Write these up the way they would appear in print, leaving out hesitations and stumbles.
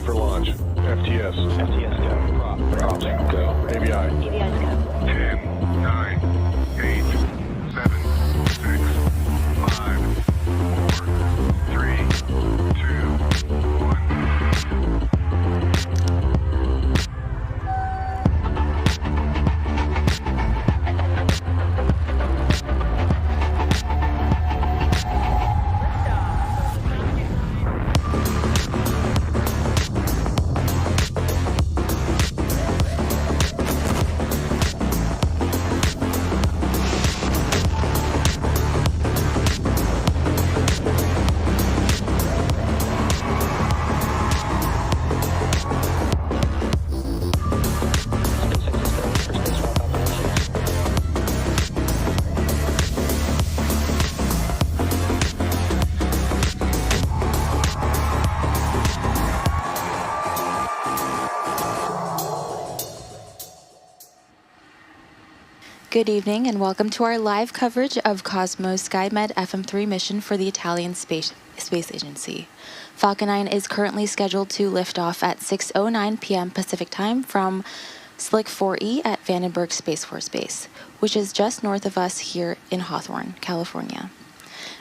for launch. FTS. FTS go. Props go. ABI. ABI's go. 10, 9, 8, 7, 6, 5, 4, 3, 2, 1. Good evening and welcome to our live coverage of Cosmo-SkyMed FM3 mission for the Italian Space Agency. Falcon 9 is currently scheduled to lift off at 6:09 p.m. Pacific Time from Slick 4E at Vandenberg Space Force Base, which is just north of us here in Hawthorne, California.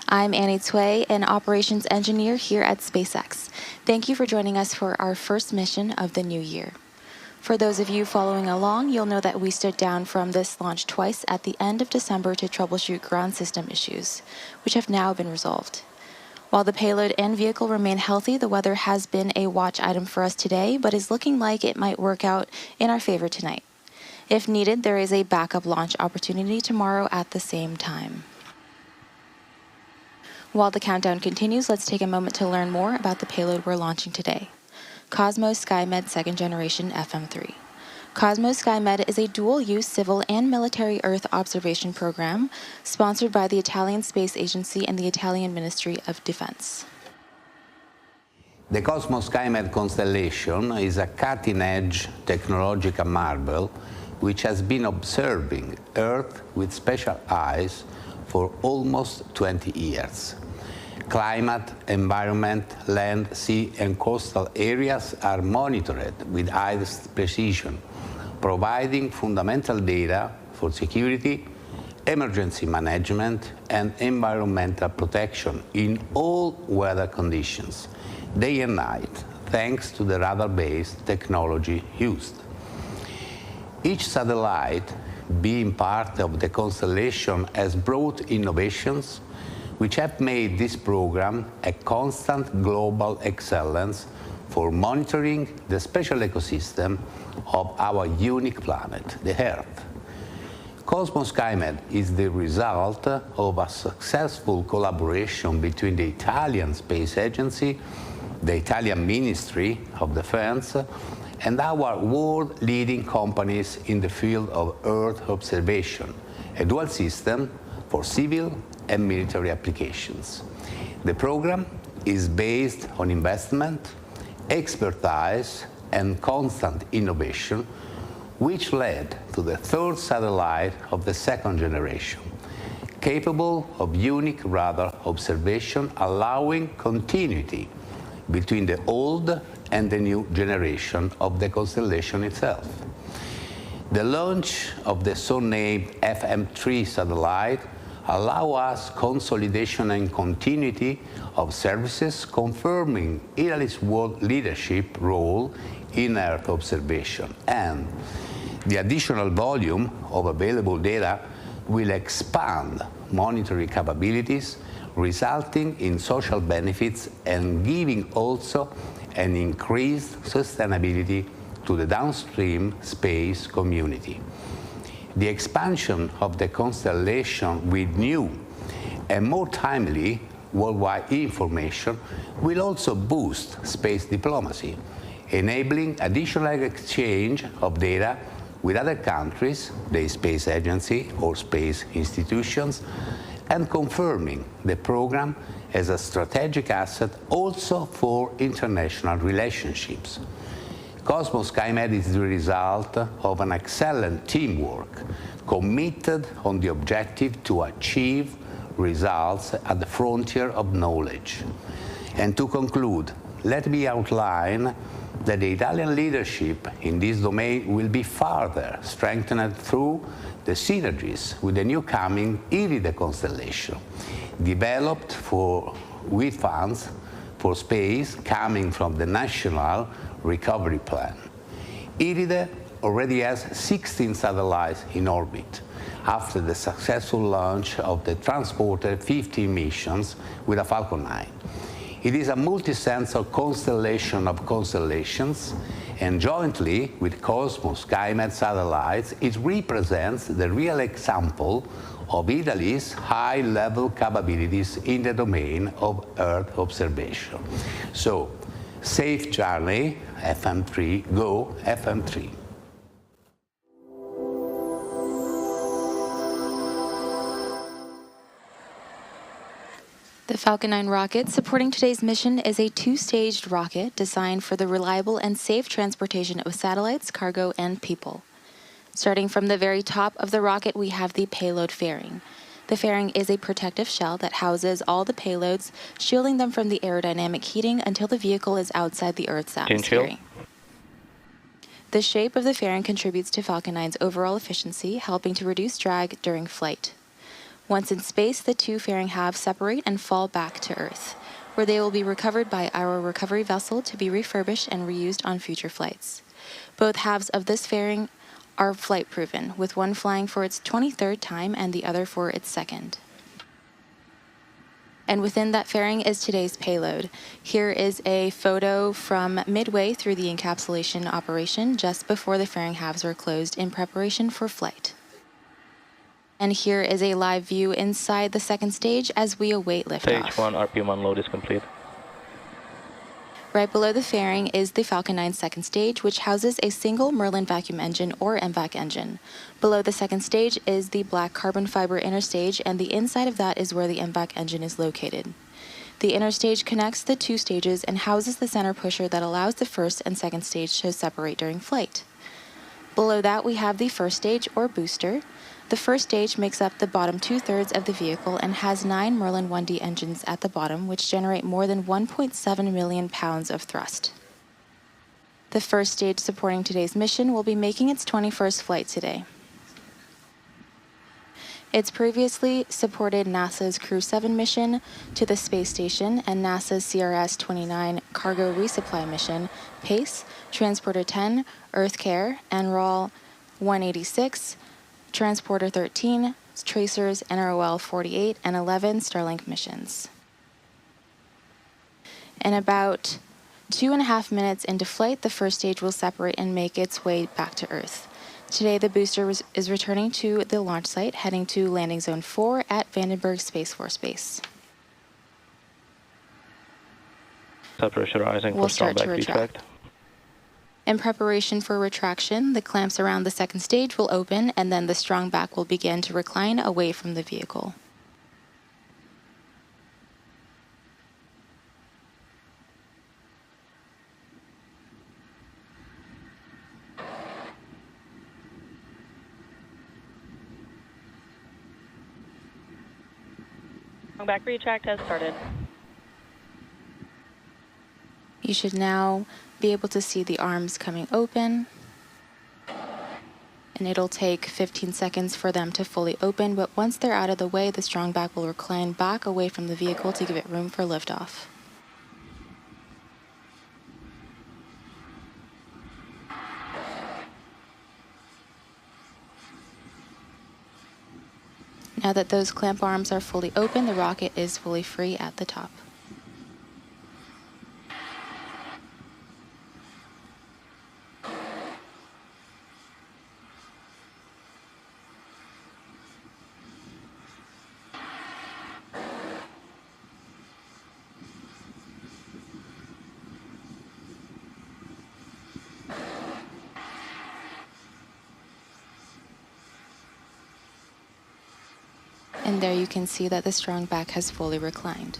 I'm Annie Tway, an operations engineer here at SpaceX. Thank you for joining us for our first mission of the new year. For those of you following along, you'll know that we stood down from this launch twice at the end of December to troubleshoot ground system issues, which have now been resolved. While the payload and vehicle remain healthy, the weather has been a watch item for us today, but is looking like it might work out in our favor tonight. If needed, there is a backup launch opportunity tomorrow at the same time. While the countdown continues, let's take a moment to learn more about the payload we're launching today. Cosmo-SkyMed Second Generation FM3. Cosmo-SkyMed is a dual-use civil and military Earth observation program sponsored by the Italian Space Agency and the Italian Ministry of Defense. The Cosmo-SkyMed constellation is a cutting-edge technological marvel which has been observing Earth with special eyes for almost 20 years. Climate, environment, land, sea, and coastal areas are monitored with highest precision, providing fundamental data for security, emergency management, and environmental protection in all weather conditions, day and night, thanks to the radar-based technology used. Each satellite, being part of the constellation, has brought innovations which have made this program a constant global excellence for monitoring the special ecosystem of our unique planet, the Earth. Cosmo-SkyMed is the result of a successful collaboration between the Italian Space Agency, the Italian Ministry of Defense, and our world-leading companies in the field of Earth observation, a dual system for civil and military applications. The program is based on investment, expertise, and constant innovation, which led to the third satellite of the second generation, capable of unique radar observation, allowing continuity between the old and the new generation of the constellation itself. The launch of the so-named FM3 satellite allow us consolidation and continuity of services, confirming Italy's world leadership role in Earth observation. And the additional volume of available data will expand monitoring capabilities, resulting in social benefits and giving also an increased sustainability to the downstream space community. The expansion of the constellation with new and more timely worldwide information will also boost space diplomacy, enabling additional exchange of data with other countries, the space agency or space institutions, and confirming the program as a strategic asset also for international relationships. Cosmo-SkyMed is the result of an excellent teamwork, committed on the objective to achieve results at the frontier of knowledge. And to conclude, let me outline that the Italian leadership in this domain will be further strengthened through the synergies with the new coming Iride constellation, developed with funds for space coming from the National Recovery Plan. Iride already has 16 satellites in orbit after the successful launch of the transported 15 missions with a Falcon 9. It is a multi-sensor constellation of constellations, and jointly with Cosmo-SkyMed satellites, it represents the real example of Italy's high-level capabilities in the domain of Earth observation. So, safe journey, FM3, go FM3. The Falcon 9 rocket supporting today's mission is a two-staged rocket designed for the reliable and safe transportation of satellites, cargo, and people. Starting from the very top of the rocket, we have the payload fairing. The fairing is a protective shell that houses all the payloads, shielding them from the aerodynamic heating until the vehicle is outside the Earth's atmosphere. The shape of the fairing contributes to Falcon 9's overall efficiency, helping to reduce drag during flight. Once in space, the two fairing halves separate and fall back to Earth, where they will be recovered by our recovery vessel to be refurbished and reused on future flights. Both halves of this fairing are flight-proven, with one flying for its 23rd time and the other for its second. And within that fairing is today's payload. Here is a photo from midway through the encapsulation operation, just before the fairing halves were closed in preparation for flight. And here is a live view inside the second stage as we await liftoff. Stage 1 RPM unload is complete. Right below the fairing is the Falcon 9 second stage, which houses a single Merlin vacuum engine or MVAC engine. Below the second stage is the black carbon fiber inner stage, and the inside of that is where the MVAC engine is located. The inner stage connects the two stages and houses the center pusher that allows the first and second stage to separate during flight. Below that, we have the first stage or booster. The first stage makes up the bottom two-thirds of the vehicle and has 9 Merlin 1D engines at the bottom, which generate more than 1.7 million pounds of thrust. The first stage supporting today's mission will be making its 21st flight today. It's previously supported NASA's Crew 7 mission to the space station and NASA's CRS-29 cargo resupply mission, PACE, Transporter 10, EarthCare, NROL 186, Transporter 13, Tracers, NROL 48, and 11 Starlink missions. In about 2.5 minutes into flight, the first stage will separate and make its way back to Earth. Today, the booster is returning to the launch site, heading to Landing Zone 4 at Vandenberg Space Force Base. Pressurizing We'll for strong start to back retract. retract. In preparation for retraction, the clamps around the second stage will open, and then the strong back will begin to recline away from the vehicle. Strong back retract has started. You should now be able to see the arms coming open, and it'll take 15 seconds for them to fully open, but once they're out of the way, the strong back will recline back away from the vehicle to give it room for liftoff. Now that those clamp arms are fully open, the rocket is fully free at the top. And there you can see that the strong back has fully reclined.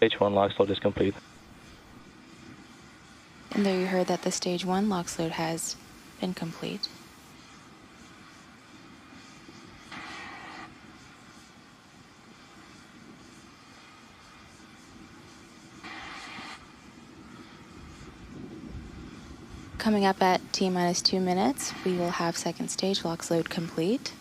Stage 1 LOX load is complete. And there you heard that the stage 1 LOX load has been complete. Coming up at T-minus 2 minutes, we will have second stage LOX load complete.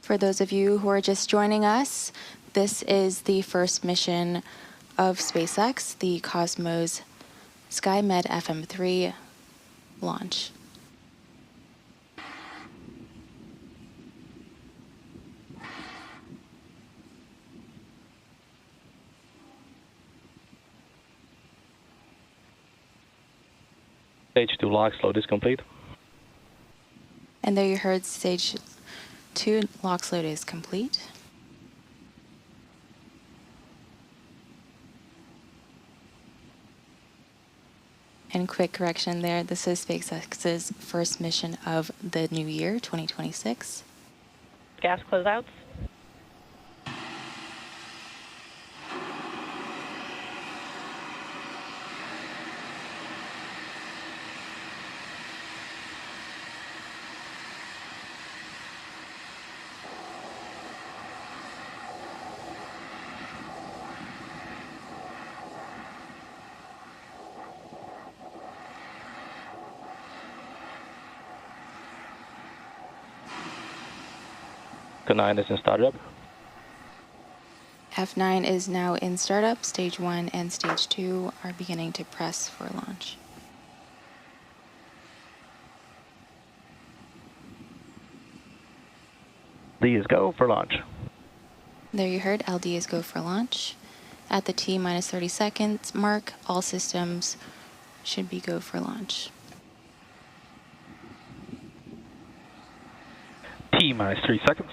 For those of you who are just joining us, this is the first mission of SpaceX, the Cosmo-SkyMed FM3 launch. Stage 2 LOX load is complete. And there you heard stage 2 LOX load is complete. And quick correction there, this is SpaceX's first mission of the new year, 2026. Gas closeouts. F9 is in startup. F9 is now in startup. Stage 1 and stage 2 are beginning to press for launch. D is go for launch. There you heard LD is go for launch. At the T-minus 30 seconds mark, all systems should be go for launch. T-minus 3 seconds.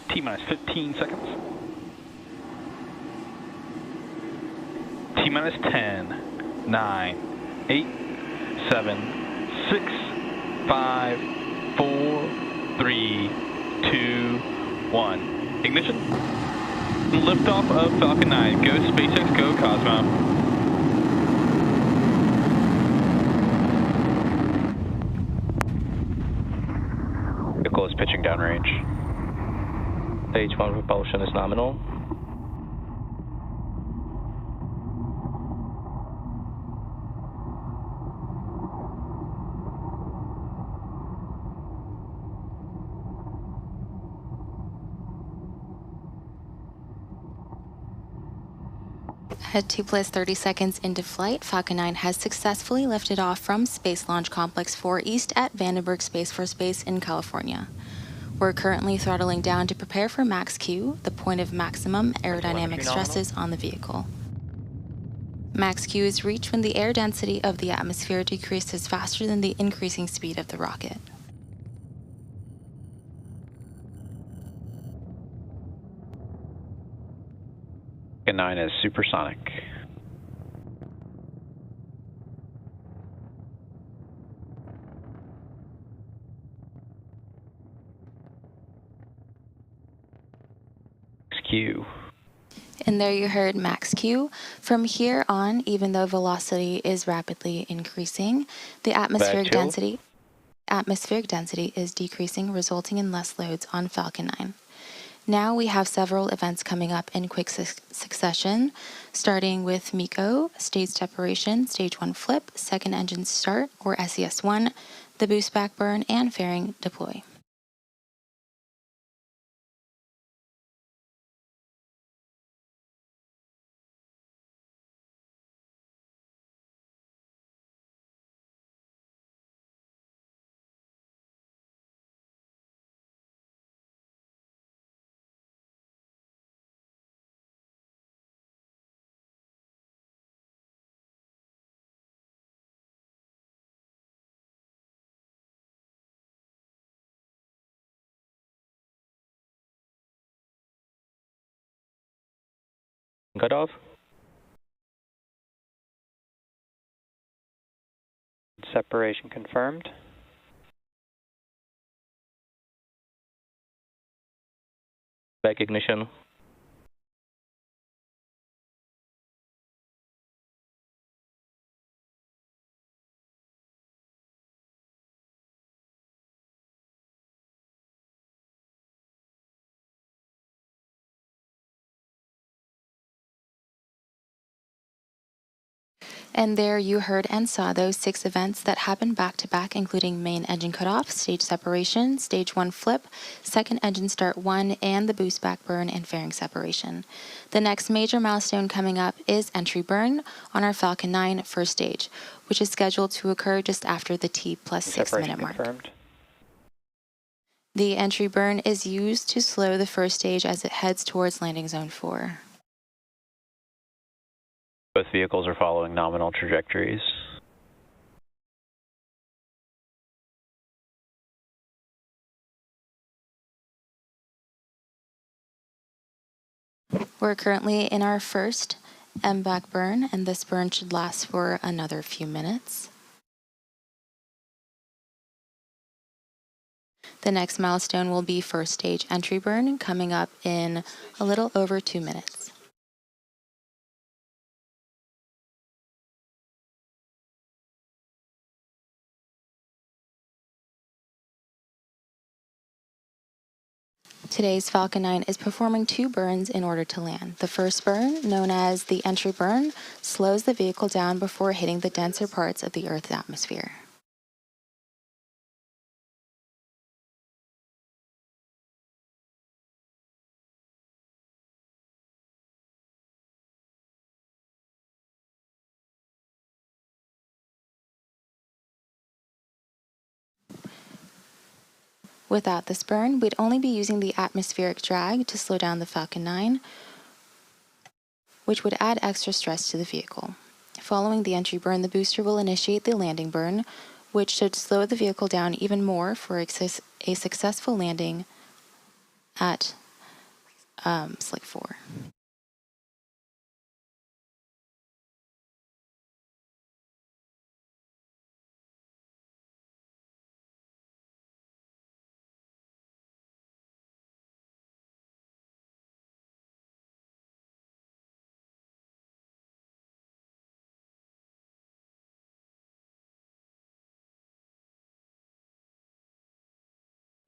T-minus 15 seconds. T-minus 10, 9, 8, 7, 6, 5, 4, 3, 2, 1. Ignition. Liftoff of Falcon 9. Go SpaceX, go Cosmo. Vehicle is pitching downrange. Stage 1 propulsion is nominal. At T-plus 30 seconds into flight, Falcon 9 has successfully lifted off from Space Launch Complex 4 East at Vandenberg Space Force Base in California. We're currently throttling down to prepare for max Q, the point of maximum aerodynamic stresses on the vehicle. Max Q is reached when the air density of the atmosphere decreases faster than the increasing speed of the rocket. Falcon 9 is supersonic. Q. And there you heard max Q. From here on, even though velocity is rapidly increasing, the atmospheric density is decreasing, resulting in less loads on Falcon 9. Now we have several events coming up in quick succession, starting with MECO, stage separation, stage 1 flip, second engine start, or SES1, the boost back burn, and fairing deploy. cutoff. Separation confirmed. Back ignition. And there you heard and saw those 6 events that happened back to back, including main engine cutoff, stage separation, stage 1 flip, second engine start 1, and the boost back burn and fairing separation. The next major milestone coming up is entry burn on our Falcon 9 first stage, which is scheduled to occur just after the T plus 6 minute mark. Confirmed. The entry burn is used to slow the first stage as it heads towards landing zone 4. Both vehicles are following nominal trajectories. We're currently in our first MVAC burn, and this burn should last for another few minutes. The next milestone will be first stage entry burn, coming up in a little over 2 minutes. Today's Falcon 9 is performing 2 burns in order to land. The first burn, known as the entry burn, slows the vehicle down before hitting the denser parts of the Earth's atmosphere. Without this burn, we'd only be using the atmospheric drag to slow down the Falcon 9, which would add extra stress to the vehicle. Following the entry burn, the booster will initiate the landing burn, which should slow the vehicle down even more for a successful landing at Slick 4.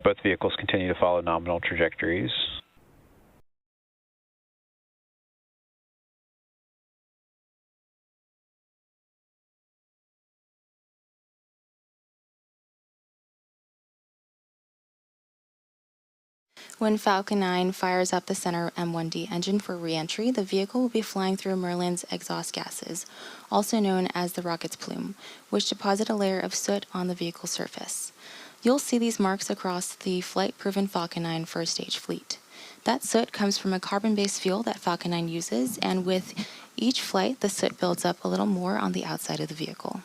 Both vehicles continue to follow nominal trajectories. When Falcon 9 fires up the center M1D engine for re-entry, the vehicle will be flying through Merlin's exhaust gases, also known as the rocket's plume, which deposit a layer of soot on the vehicle's surface. You'll see these marks across the flight-proven Falcon 9 first stage fleet. That soot comes from a carbon-based fuel that Falcon 9 uses, and with each flight, the soot builds up a little more on the outside of the vehicle.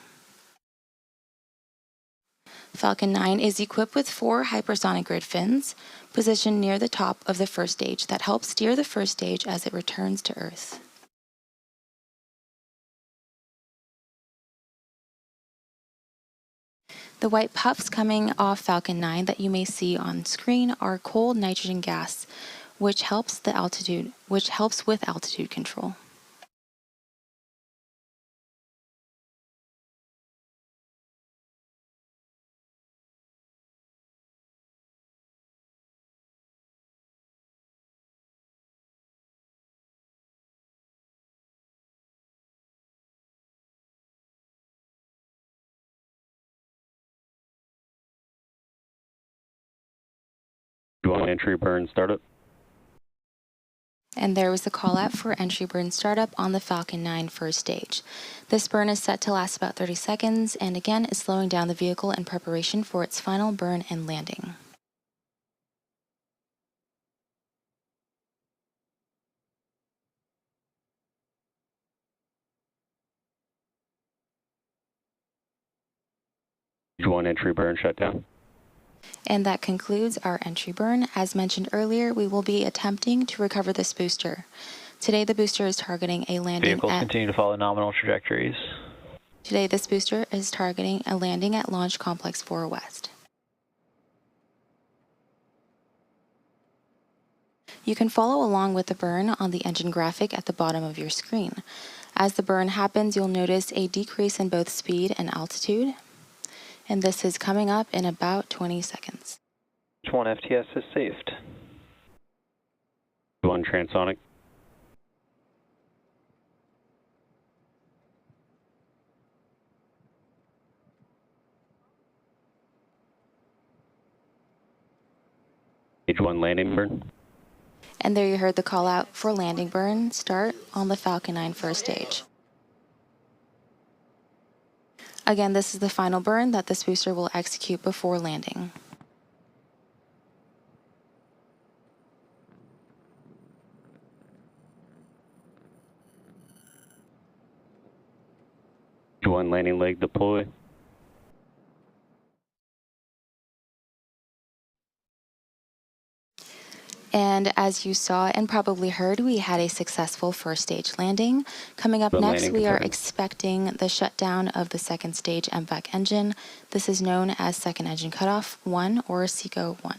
Falcon 9 is equipped with 4 hypersonic grid fins positioned near the top of the first stage that help steer the first stage as it returns to Earth. The white puffs coming off Falcon 9 that you may see on screen are cold nitrogen gas, which helps with altitude control. You want entry burn startup? And there was the call out for entry burn startup on the Falcon 9 first stage. This burn is set to last about 30 seconds and again is slowing down the vehicle in preparation for its final burn and landing. You want entry burn shut down? And that concludes our entry burn. As mentioned earlier, we will be attempting to recover this booster. Today, the booster is targeting a landing Vehicles continue to follow nominal trajectories. Today, this booster is targeting a landing at Launch Complex 4 West. You can follow along with the burn on the engine graphic at the bottom of your screen. As the burn happens, you'll notice a decrease in both speed and altitude, and this is coming up in about 20 seconds. One FTS is saved. One transonic. Stage 1 landing burn. And there you heard the call out for landing burn start on the Falcon 9 first stage. Again, this is the final burn that this booster will execute before landing. Stage 1 landing leg deploy. And as you saw and probably heard, we had a successful first stage landing. Coming up next, we are expecting the shutdown of the second stage MVAC engine. This is known as second engine cutoff 1 or SECO 1.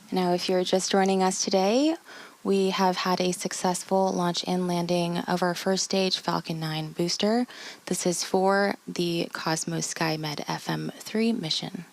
Now, if you're just joining us today, we have had a successful launch and landing of our first stage Falcon 9 booster. This is for the Cosmo-SkyMed FM3 mission.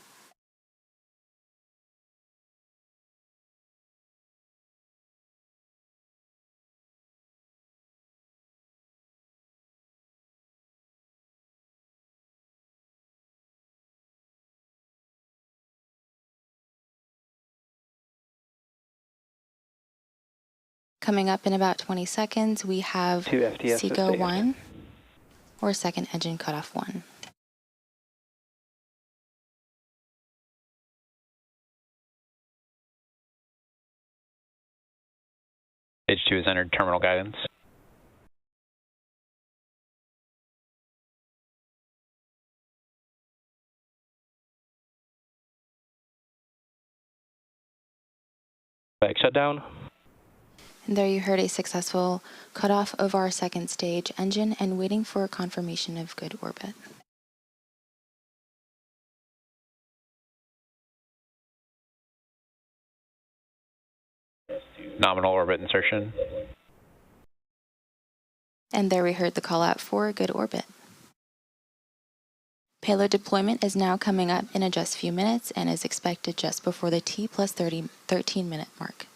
Coming up in about 20 seconds, we have SECO 1 or second engine cutoff 1. Stage 2 has entered terminal guidance. Back shutdown. And there you heard a successful cutoff of our second stage engine and waiting for confirmation of good orbit. Nominal orbit insertion. And there we heard the call out for good orbit. Payload deployment is now coming up in just a few minutes and is expected just before the T+13 minute mark.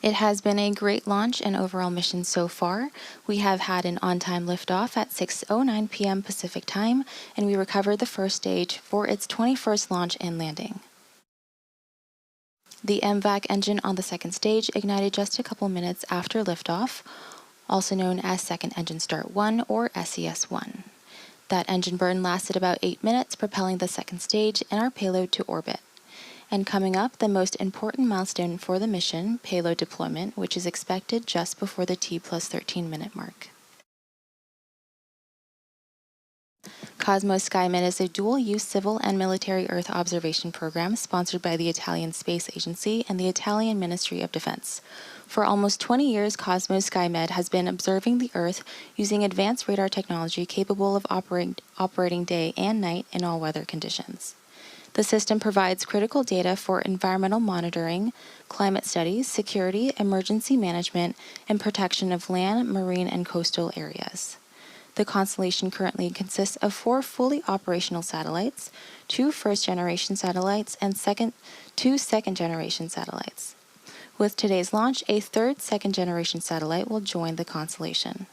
It has been a great launch and overall mission so far. We have had an on-time liftoff at 6:09 p.m. Pacific time, and we recovered the first stage for its 21st launch and landing. The MVAC engine on the second stage ignited just a couple minutes after liftoff, also known as Second Engine Start 1 or SES1. That engine burn lasted about 8 minutes, propelling the second stage and our payload to orbit. And coming up, the most important milestone for the mission, payload deployment, which is expected just before the T+13 minute mark. Cosmo-SkyMed is a dual-use civil and military Earth observation program sponsored by the Italian Space Agency and the Italian Ministry of Defense. For almost 20 years, Cosmo-SkyMed has been observing the Earth using advanced radar technology capable of operating day and night in all weather conditions. The system provides critical data for environmental monitoring, climate studies, security, emergency management, and protection of land, marine, and coastal areas. The constellation currently consists of 4 fully operational satellites, 2 first-generation satellites, and 2 second-generation satellites. With today's launch, a third second-generation satellite will join the constellation.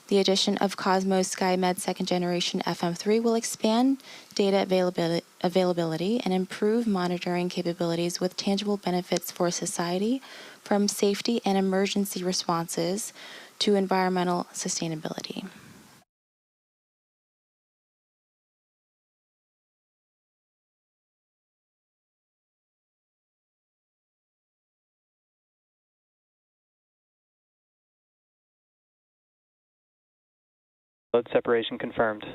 The addition of Cosmo-SkyMed Second Generation FM3 will expand data availability and improve monitoring capabilities with tangible benefits for society, from safety and emergency responses to environmental sustainability. Load separation confirmed.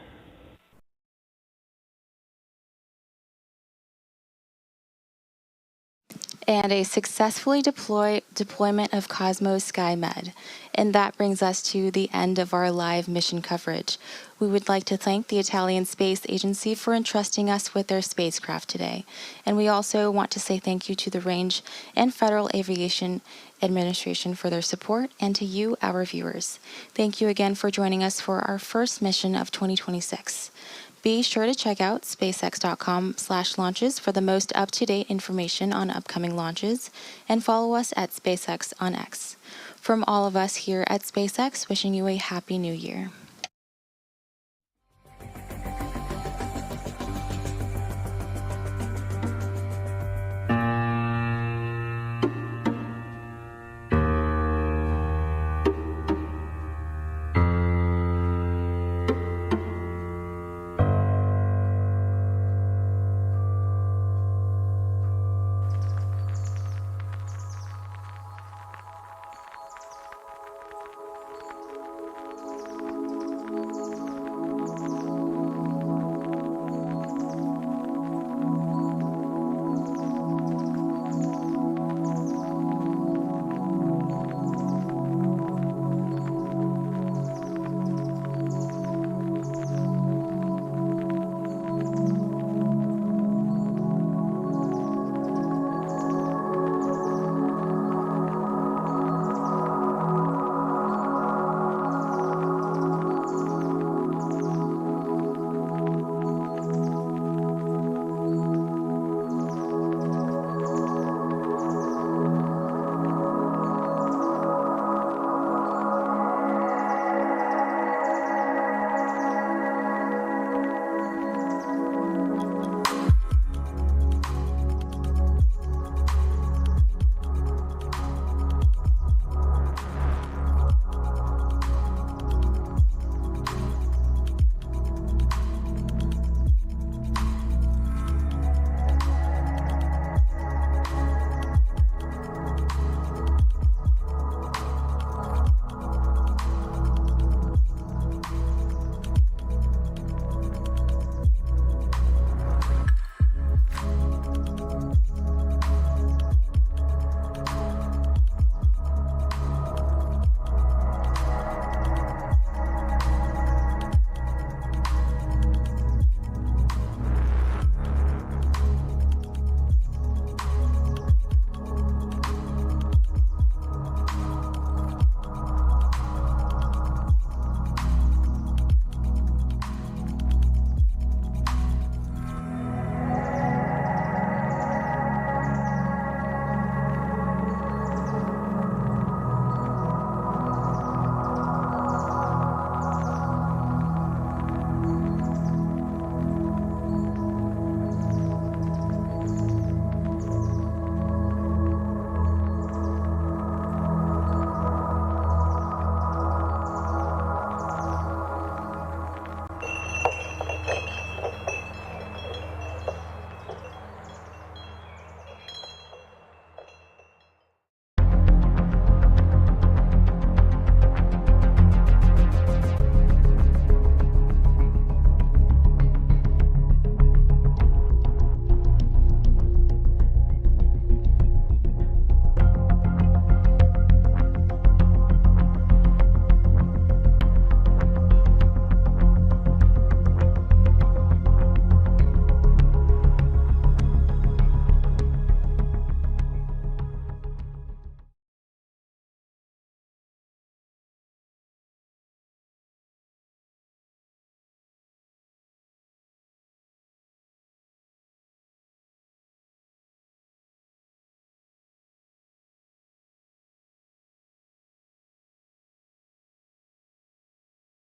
And a successfully deployment of Cosmo-SkyMed. And that brings us to the end of our live mission coverage. We would like to thank the Italian Space Agency for entrusting us with their spacecraft today. And we also want to say thank you to the Range and Federal Aviation Administration for their support, and to you, our viewers. Thank you again for joining us for our first mission of 2026. Be sure to check out spacex.com/launches for the most up-to-date information on upcoming launches, and follow us at SpaceX on X. From all of us here at SpaceX, wishing you a happy new year.